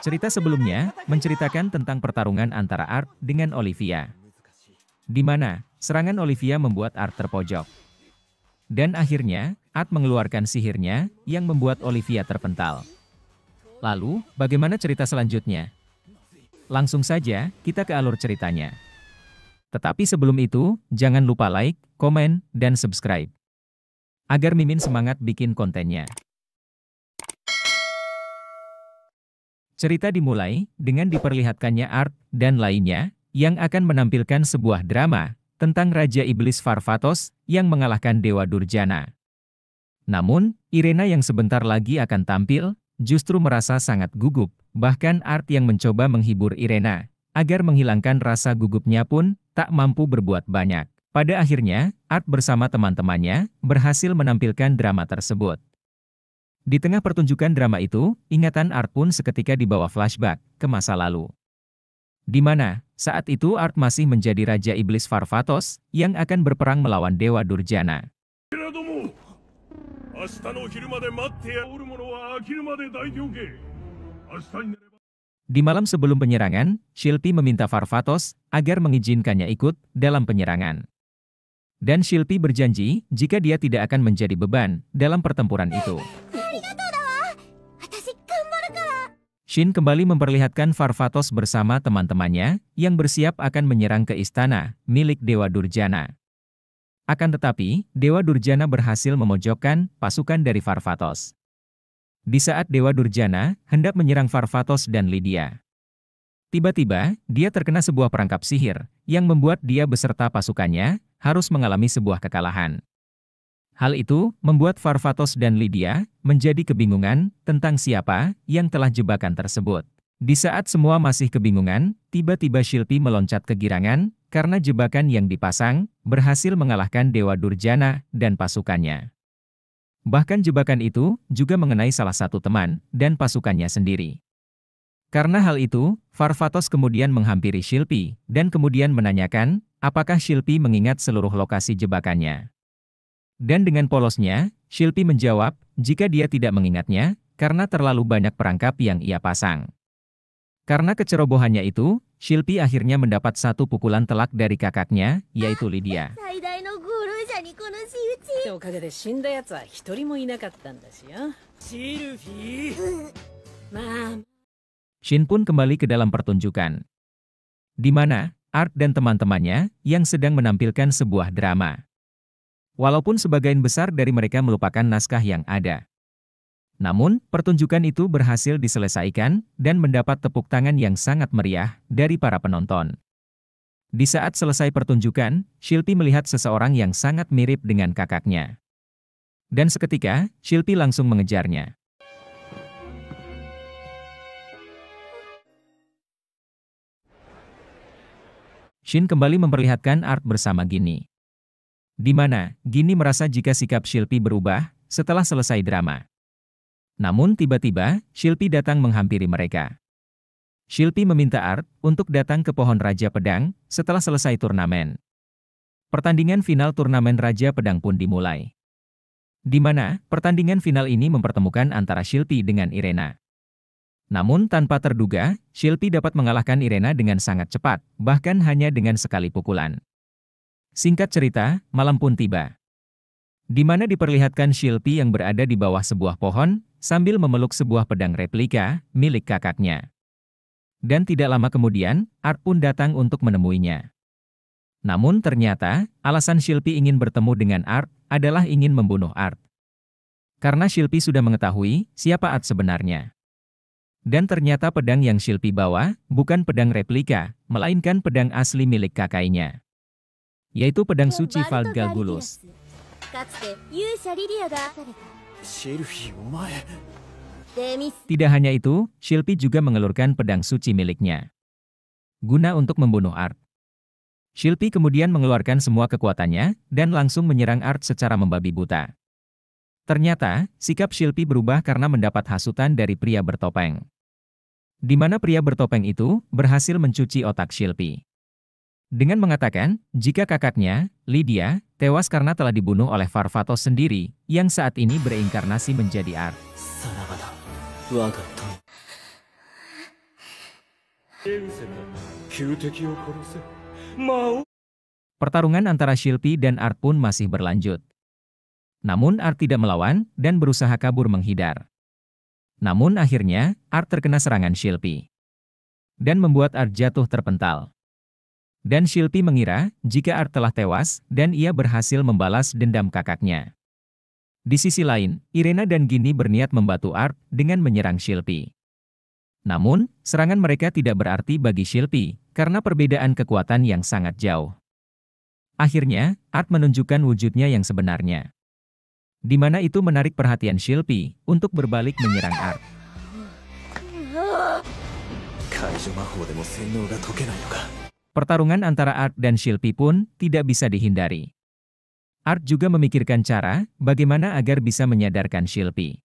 Cerita sebelumnya menceritakan tentang pertarungan antara Art dengan Olivia, di mana serangan Olivia membuat Art terpojok. Dan akhirnya, Art mengeluarkan sihirnya yang membuat Olivia terpental. Lalu, bagaimana cerita selanjutnya? Langsung saja, kita ke alur ceritanya. Tetapi sebelum itu, jangan lupa like, komen, dan subscribe, agar Mimin semangat bikin kontennya. Cerita dimulai dengan diperlihatkannya Art dan lainnya yang akan menampilkan sebuah drama tentang Raja Iblis Farfatos yang mengalahkan Dewa Durjana. Namun, Irena yang sebentar lagi akan tampil justru merasa sangat gugup, bahkan Art yang mencoba menghibur Irena agar menghilangkan rasa gugupnya pun tak mampu berbuat banyak. Pada akhirnya, Art bersama teman-temannya berhasil menampilkan drama tersebut. Di tengah pertunjukan drama itu, ingatan Art pun seketika dibawa flashback ke masa lalu. Di mana, saat itu Art masih menjadi Raja Iblis Farfatos yang akan berperang melawan Dewa Durjana. Di malam sebelum penyerangan, Shilpi meminta Farfatos agar mengizinkannya ikut dalam penyerangan. Dan Shilpi berjanji jika dia tidak akan menjadi beban dalam pertempuran itu. Shin kembali memperlihatkan Farfatos bersama teman-temannya yang bersiap akan menyerang ke istana milik Dewa Durjana. Akan tetapi, Dewa Durjana berhasil memojokkan pasukan dari Farfatos. Di saat Dewa Durjana hendak menyerang Farfatos dan Lydia, tiba-tiba dia terkena sebuah perangkap sihir yang membuat dia beserta pasukannya harus mengalami sebuah kekalahan. Hal itu membuat Farfatos dan Lydia menjadi kebingungan tentang siapa yang telah jebakan tersebut. Di saat semua masih kebingungan, tiba-tiba Shilpi meloncat kegirangan karena jebakan yang dipasang berhasil mengalahkan Dewa Durjana dan pasukannya. Bahkan jebakan itu juga mengenai salah satu teman dan pasukannya sendiri. Karena hal itu, Farfatos kemudian menghampiri Shilpi dan kemudian menanyakan apakah Shilpi mengingat seluruh lokasi jebakannya. Dan dengan polosnya, Shilpi menjawab jika dia tidak mengingatnya karena terlalu banyak perangkap yang ia pasang. Karena kecerobohannya itu, Shilpi akhirnya mendapat satu pukulan telak dari kakaknya, yaitu Lydia. Shin pun kembali ke dalam pertunjukan, di mana Art dan teman-temannya yang sedang menampilkan sebuah drama. Walaupun sebagian besar dari mereka melupakan naskah yang ada. Namun, pertunjukan itu berhasil diselesaikan dan mendapat tepuk tangan yang sangat meriah dari para penonton. Di saat selesai pertunjukan, Shilpi melihat seseorang yang sangat mirip dengan kakaknya. Dan seketika, Shilpi langsung mengejarnya. Shin kembali memperlihatkan Art bersama Ginny, di mana Ginny merasa jika sikap Shilpi berubah setelah selesai drama. Namun tiba-tiba, Shilpi datang menghampiri mereka. Shilpi meminta Art untuk datang ke Pohon Raja Pedang setelah selesai turnamen. Pertandingan final turnamen Raja Pedang pun dimulai. Di mana pertandingan final ini mempertemukan antara Shilpi dengan Irena. Namun tanpa terduga, Shilpi dapat mengalahkan Irena dengan sangat cepat, bahkan hanya dengan sekali pukulan. Singkat cerita, malam pun tiba, di mana diperlihatkan Shilpi yang berada di bawah sebuah pohon, sambil memeluk sebuah pedang replika milik kakaknya. Dan tidak lama kemudian, Art pun datang untuk menemuinya. Namun ternyata, alasan Shilpi ingin bertemu dengan Art adalah ingin membunuh Art. Karena Shilpi sudah mengetahui siapa Art sebenarnya. Dan ternyata pedang yang Shilpi bawa bukan pedang replika, melainkan pedang asli milik kakaknya, yaitu pedang suci Valgalgulus. Tidak hanya itu, Shilpi juga mengelurkan pedang suci miliknya, guna untuk membunuh Art. Shilpi kemudian mengeluarkan semua kekuatannya dan langsung menyerang Art secara membabi buta. Ternyata, sikap Shilpi berubah karena mendapat hasutan dari pria bertopeng, di mana pria bertopeng itu berhasil mencuci otak Shilpi. Dengan mengatakan, jika kakaknya, Lydia, tewas karena telah dibunuh oleh Farfatos sendiri, yang saat ini bereinkarnasi menjadi Art. Pertarungan antara Shilpi dan Art pun masih berlanjut. Namun Art tidak melawan dan berusaha kabur menghindar. Namun akhirnya, Art terkena serangan Shilpi. Dan membuat Art jatuh terpental. Dan Shilpi mengira jika Art telah tewas dan ia berhasil membalas dendam kakaknya. Di sisi lain, Irena dan Ginny berniat membantu Art dengan menyerang Shilpi. Namun, serangan mereka tidak berarti bagi Shilpi karena perbedaan kekuatan yang sangat jauh. Akhirnya, Art menunjukkan wujudnya yang sebenarnya. Di mana itu menarik perhatian Shilpi untuk berbalik menyerang Art. Pertarungan antara Art dan Shilpi pun tidak bisa dihindari. Art juga memikirkan cara bagaimana agar bisa menyadarkan Shilpi.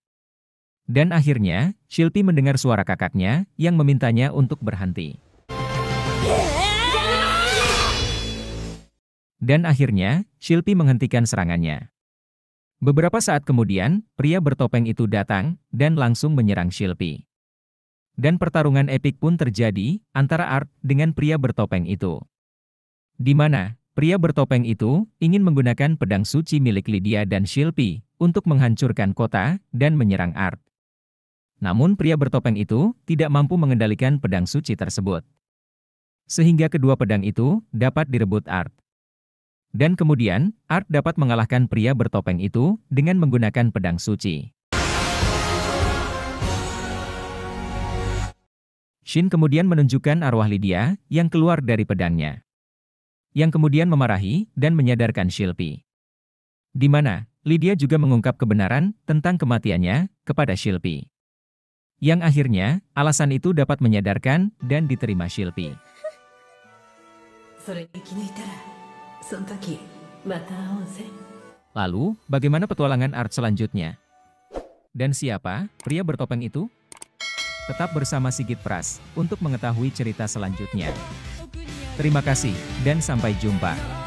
Dan akhirnya, Shilpi mendengar suara kakaknya yang memintanya untuk berhenti. Dan akhirnya, Shilpi menghentikan serangannya. Beberapa saat kemudian, pria bertopeng itu datang dan langsung menyerang Shilpi. Dan pertarungan epik pun terjadi antara Art dengan pria bertopeng itu. Di mana, pria bertopeng itu ingin menggunakan pedang suci milik Lydia dan Shilpi untuk menghancurkan kota dan menyerang Art. Namun pria bertopeng itu tidak mampu mengendalikan pedang suci tersebut. Sehingga kedua pedang itu dapat direbut Art. Dan kemudian, Art dapat mengalahkan pria bertopeng itu dengan menggunakan pedang suci. Shin kemudian menunjukkan arwah Lydia yang keluar dari pedangnya. Yang kemudian memarahi dan menyadarkan Shilpi. Di mana, Lydia juga mengungkap kebenaran tentang kematiannya kepada Shilpi. Yang akhirnya, alasan itu dapat menyadarkan dan diterima Shilpi. Lalu, bagaimana petualangan Art selanjutnya? Dan siapa pria bertopeng itu? Tetap bersama Sigit Pras untuk mengetahui cerita selanjutnya. Terima kasih dan sampai jumpa.